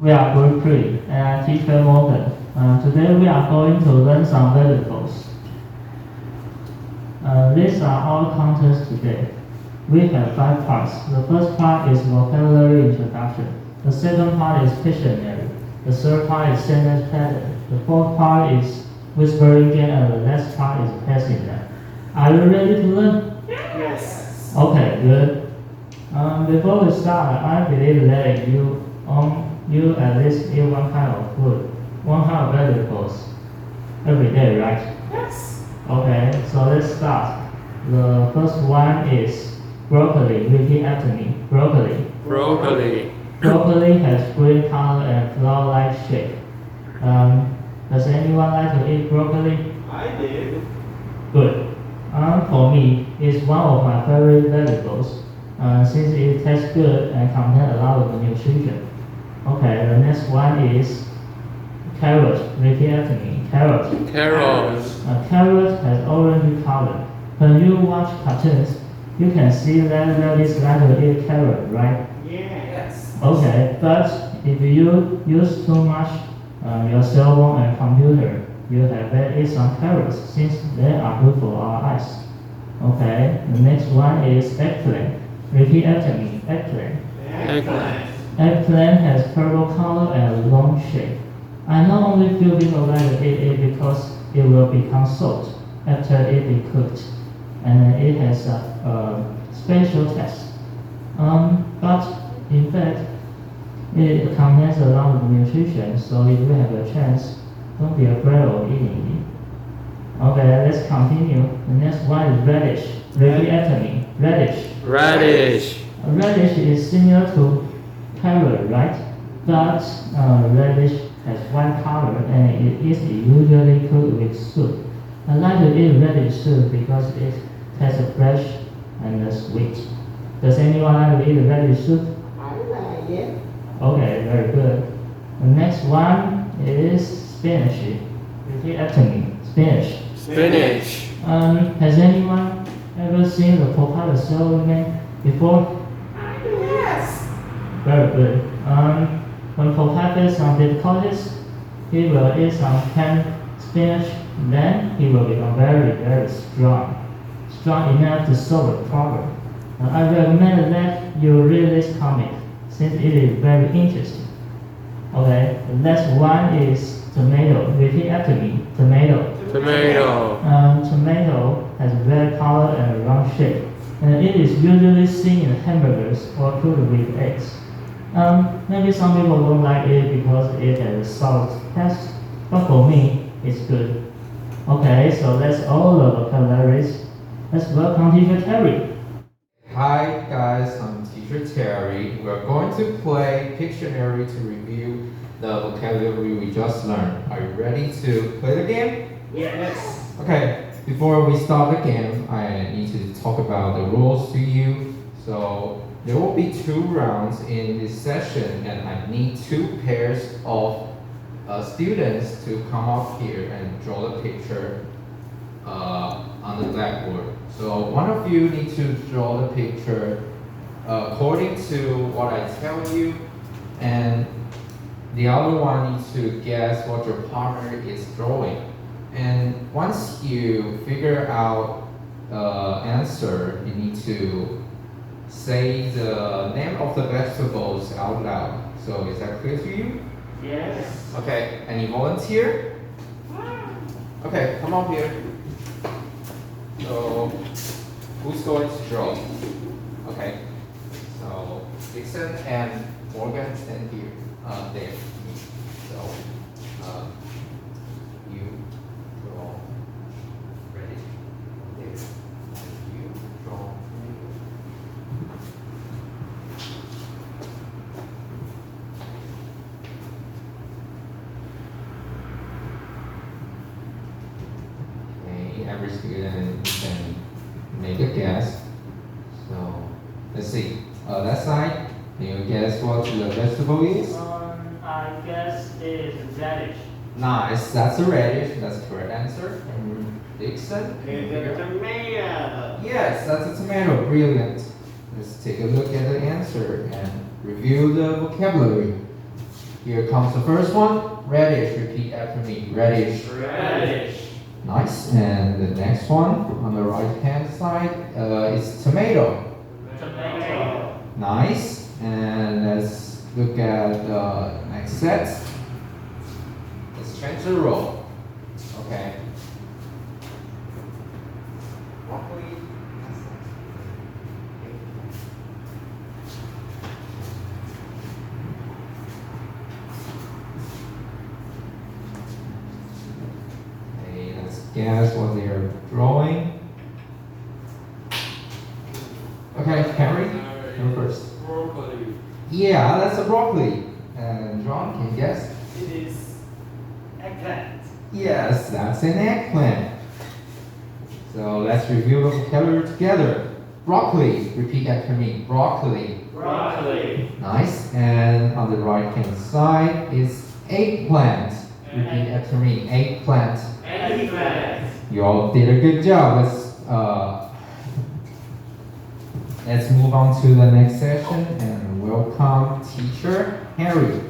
We are Group 3 and Teacher Morgan. Today we are going to learn some variables. These are our contents today. We have 5 parts. The first part is vocabulary introduction. The second part is Pictionary. The third part is sentence pattern. The fourth part is whispering game, and the last part is passing them. Are you ready to learn? Yes. Okay, good. Before we start, I believe that you at least eat one kind of food, one kind of vegetables every day, right? Yes. Okay, so let's start. The first one is broccoli. Repeat after me. Broccoli. Broccoli. Broccoli has green color and flower-like shape. Does anyone like to eat broccoli? I did. Good. For me, it's one of my favorite vegetables since it tastes good and contains a lot of nutrition. Okay, the next one is carrot. Repeat after me. Carrot. Carrot. Carrot has orange color. When you watch cartoons, you can see that rabbits like to eat carrot, right? Yes. Okay, but if you use too much your cell phone and computer, you have to eat some carrots since they are good for our eyes. Okay, the next one is eggplant. Repeat after me. Eggplant. Eggplant. Eggplant has purple color and long shape. I not only feel people like to eat it because it will become salt after it is cooked, and it has a special taste. But in fact, it contains a lot of nutrition, so if you have a chance, don't be afraid of eating it. Okay, let's continue. The next one is radish. Repeat after me. Radish. Radish. Radish is similar to carrot, right? But radish has white color and it is usually cooked with soup. I like to eat radish soup because it tastes fresh and sweet. Does anyone like to eat radish soup? I like it. Okay, very good. The next one is spinach. Repeat after me. Spinach. Spinach. Has anyone ever seen the Popeye the Sailor Man before? Yes. Very good. When Popeye faces some difficulties, he will eat some canned spinach, then he will become very, very strong. Strong enough to solve the problem. I recommend that you read this comic since it is very interesting. Okay, the next one is tomato. Repeat after me. Tomato. Tomato. Tomato has red color and a round shape, and it is usually seen in hamburgers or cooked with eggs. Maybe some people don't like it because it has a salt taste, but for me, it's good. Okay, so that's all the vocabularies. Let's welcome Teacher Terry. Hi guys, I'm Teacher Terry. We're going to play Pictionary to review the vocabulary we just learned. Are you ready to play the game? Yes. Okay, before we start the game, I need to talk about the rules to you. So there will be 2 rounds in this session and I need 2 pairs of students to come up here and draw the picture on the blackboard. So one of you needs to draw the picture according to what I tell you, and the other one needs to guess what your partner is drawing. And once you figure out answer, you need to say the name of the vegetables out loud. So is that clear to you? Yes. Okay, any volunteer? Okay, come up here. So, who's going to draw? Okay, so Dixon and Morgan stand here, there. So, you draw, ready, there. And you draw, every student can make a guess. So let's see. That side, can you guess what the vegetable is? I guess it is radish. Nice, that's a radish. That's the correct answer. And Dixon? It's a tomato. Yes, that's a tomato. Brilliant. Let's take a look at the answer and review the vocabulary. Here comes the first one. Radish. Repeat after me. Radish. Radish. Nice. And the next one on the right hand side is tomato. Tomato. Nice. And let's look at the next set. Let's change the role. Okay. Broccoli. Okay, let's guess what they are drawing. Okay, Harry, go first. Broccoli. Yeah, that's a broccoli. And John, can you guess? It is eggplant. Yes, that's an eggplant. So let's review the vocabulary together. Broccoli, repeat after me. Broccoli. Broccoli. Nice. And on the right hand side is eggplant. Repeat after me. Eggplant. Eggplant. You all did a good job. Let's move on to the next session and welcome teacher Harry.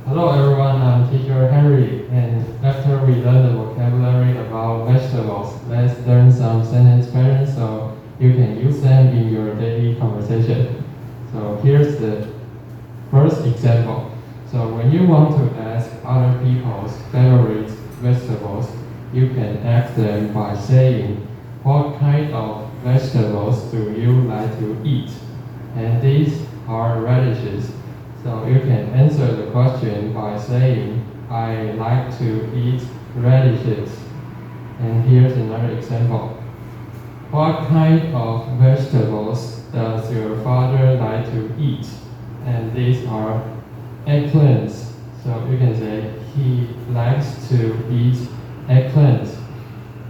Hello everyone, I'm teacher Henry, and after we learn the vocabulary about vegetables, let's learn some sentence patterns so you can use them in your daily conversation. So here's the first example. So when you want to ask other people's favorite vegetables, you can ask them by saying, what kind of vegetables do you like to eat? And these are radishes. So you can answer the question by saying, I like to eat radishes. And here's another example. What kind of vegetables does your father like to eat? And these are eggplants. So you can say, he likes to eat eggplants.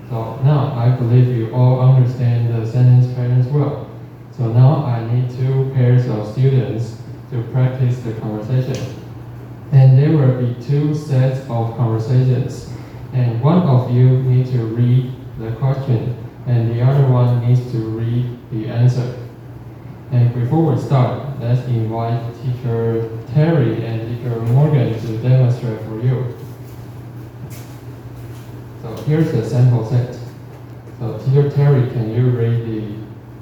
So now I believe you all understand the sentence patterns well. So now I need two pairs of students to practice the conversation. And there will be two sets of conversations. And one of you needs to read the question and the other one needs to read the answer. And before we start, let's invite teacher Terry and teacher Morgan to demonstrate for you. So here's the sample set. So teacher Terry, can you read the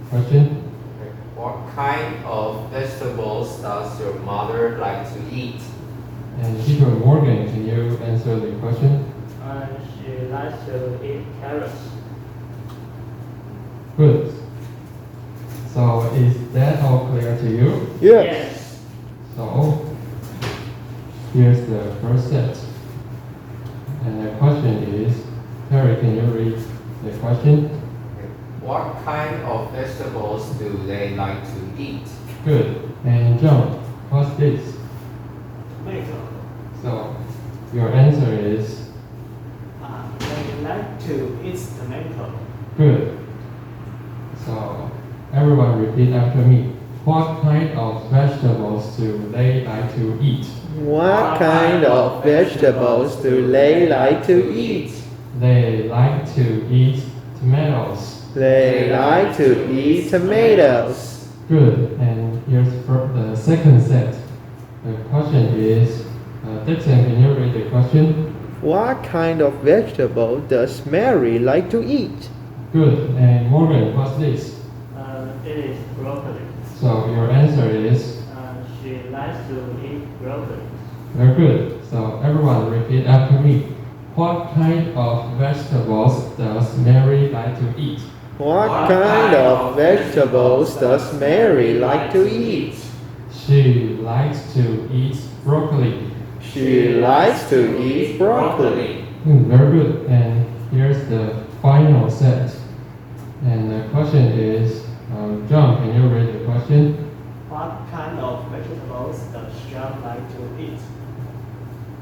question? What kind of vegetables does your mother like to eat? And teacher Morgan, can you answer the question? She likes to eat carrots. Good. So is that all clear to you? Yes. So here's the first set. And the question is, Terry, can you read the question? What kind of vegetables do they like to eat? Good. And John, what's this? Tomato. So your answer is They like to eat tomato. good. So everyone repeat after me. What kind of vegetables do they like to eat? What kind of vegetables do they like to eat? They like to eat tomatoes. They like to eat tomatoes. Good. And here's the second set. The question is, Dixon, can you read the question? What kind of vegetable does Mary like to eat? Good. And Morgan, what's this? It is broccoli. So your answer is She likes to eat broccoli. very good. So everyone repeat after me. What kind of vegetables does Mary like to eat? What kind of vegetables does Mary like to eat? She likes to eat broccoli. She likes to eat broccoli. Very good. And here's the final set. And the question is, John, can you read the question? What kind of vegetables does John like to eat?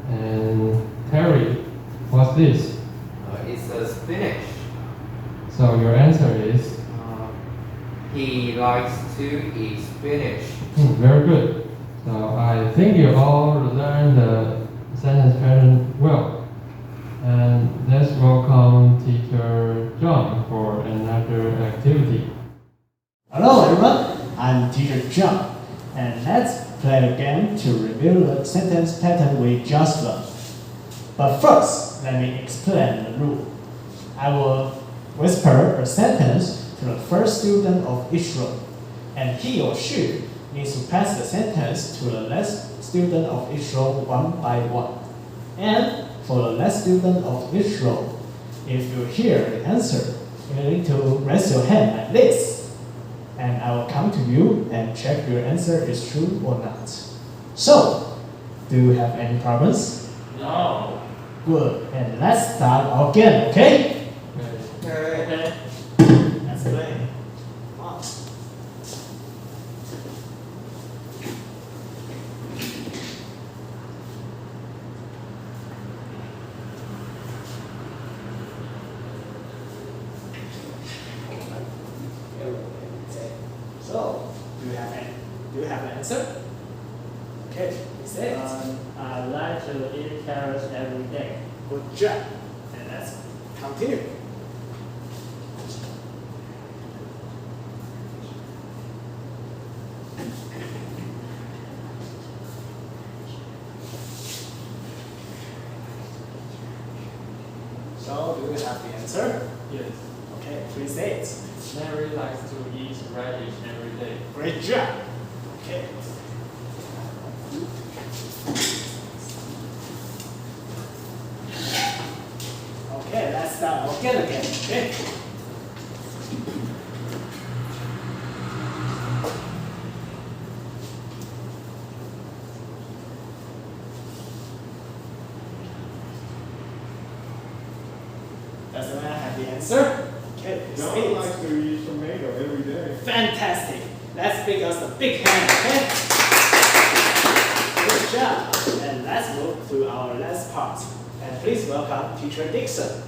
And Terry, what's this? It's a spinach. So your answer is He likes to eat spinach. very good. So I think you all learned the sentence pattern well. And let's welcome teacher John for another activity. Hello everyone, I'm teacher John, and let's play a game to review the sentence pattern we just learned. But first, let me explain the rule. I will whisper a sentence to the first student of each row, and he or she needs to pass the sentence to the last student of each row one by one. And for the last student of each row, if you hear the answer, you need to raise your hand like this, and I will come to you and check your answer is true or not. So, do you have any problems? No. Good, and let's start again, okay? Okay. Let's play. Come on. So, do you have an answer? Okay, say it. I like to eat carrots every day. Good job. And let's continue. So, do you have the answer? Yes. Okay, please say it. Mary likes to eat radish every day. Great job. Okay. Okay, let's start again. Okay. Does the man have the answer? Okay, please say it. John likes to eat tomato every day. Fantastic. Let's give us a big hand, okay? Good job. And let's move to our last part. And please welcome Teacher Dixon.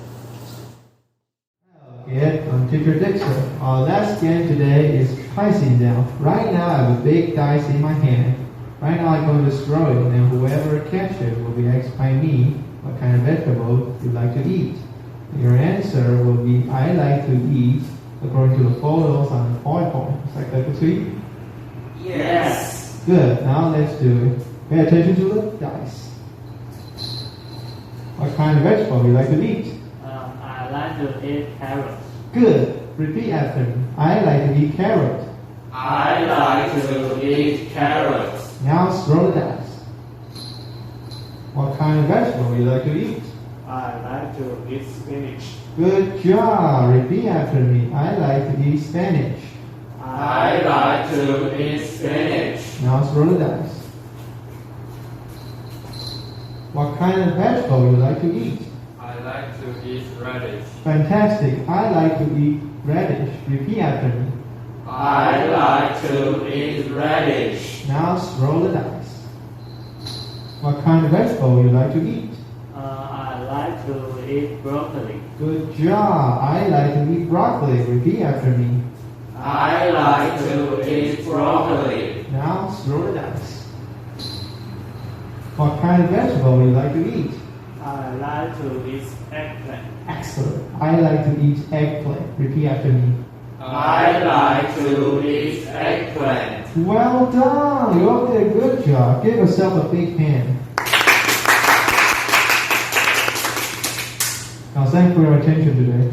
Okay, I'm Teacher Dixon. Our last game today is pricing down. Right now I have a big dice in my hand. Right now I'm going to throw it, and whoever catches it will be asked by me what kind of vegetable you like to eat. Your answer will be I like to eat according to the photos on the PowerPoint. Is that good to you? Yes. Good. Now let's do it. Pay attention to the dice. What kind of vegetable you like to eat? I like to eat carrots. Good. Repeat after me. I like to eat carrot. I like to eat carrots. Now throw the dice. What kind of vegetable you like to eat? I like to eat spinach. Good job. Repeat after me. I like to eat spinach. I like to eat spinach. Now throw the dice. What kind of vegetable you like to eat? I like to eat radish. Fantastic. I like to eat radish. Repeat after me. I like to eat radish. Now throw the dice. What kind of vegetable you like to eat? I like to eat broccoli. Good job. I like to eat broccoli. Repeat after me. I like to eat broccoli. Now throw the dice. What kind of vegetable you like to eat? I like to eat eggplant. Excellent. I like to eat eggplant. Repeat after me. I like to eat eggplant. Well done. You all did a good job. Give yourself a big hand. Now thanks for your attention today.